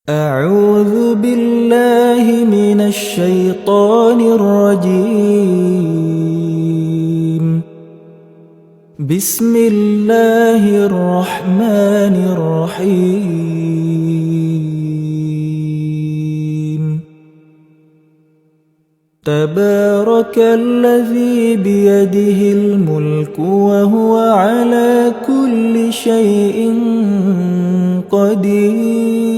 أعوذ بالله من الشيطان الرجيم. بسم الله الرحمن الرحيم. تبارك الذي بيده الملك وهو على كل شيء قدير.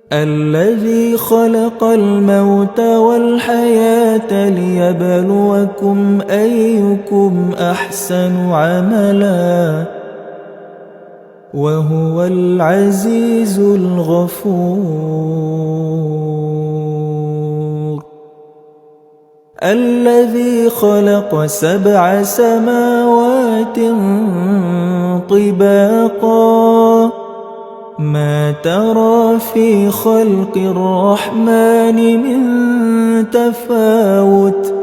الذي خلق الموت والحياة ليبلوكم أيكم أحسن عملا وهو العزيز الغفور. الذي خلق 7 سماوات طباقا ما ترى في خلق الرحمن من تفاوت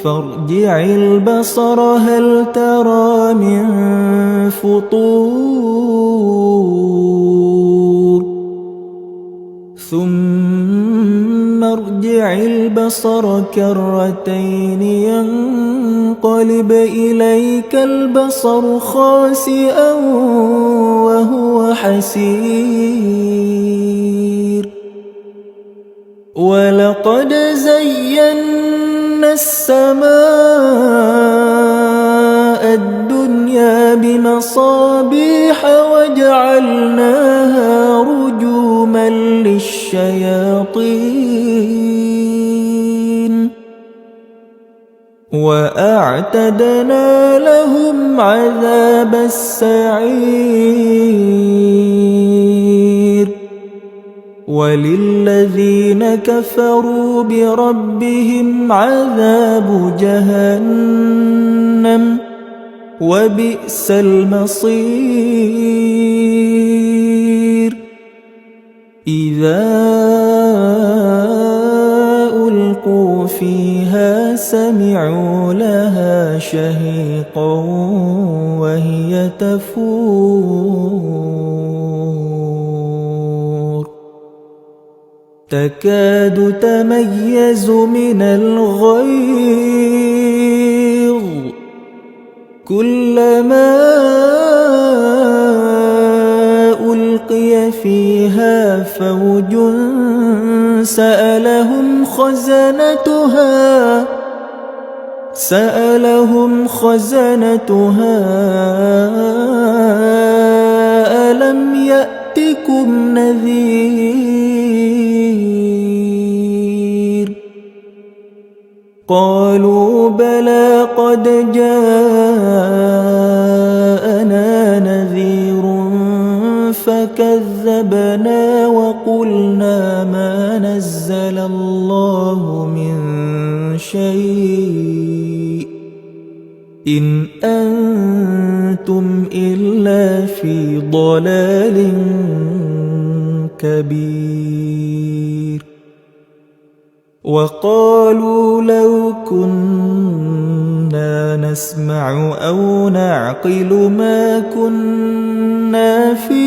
فارجع البصر هل ترى من فطور ثم ارجع البصر كرتين ينقلب إليك البصر خاسئا وهو حسير. ولقد زينا السماء الدنيا بمصابيح وجعلناها رجوما للشياطين وأعتدنا لهم عذاب السعير. وللذين كفروا بربهم عذاب جهنم وبئس المصير. إذا ألقوا فيها سمعوا لها شهيقا وهي تفور تكاد تميز من الغيظ كلما ألقي فيها فوج سألهم خزنتها ألم يأتكم نذير قالوا بلى قد جاءنا نذير فكذبنا وقلنا ما نزل الله من شيء إن أنتم إلا في ضلال كبير. وقالوا لو كنا نسمع أو نعقل ما كنا في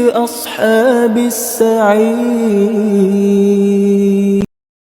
أصحاب السعير.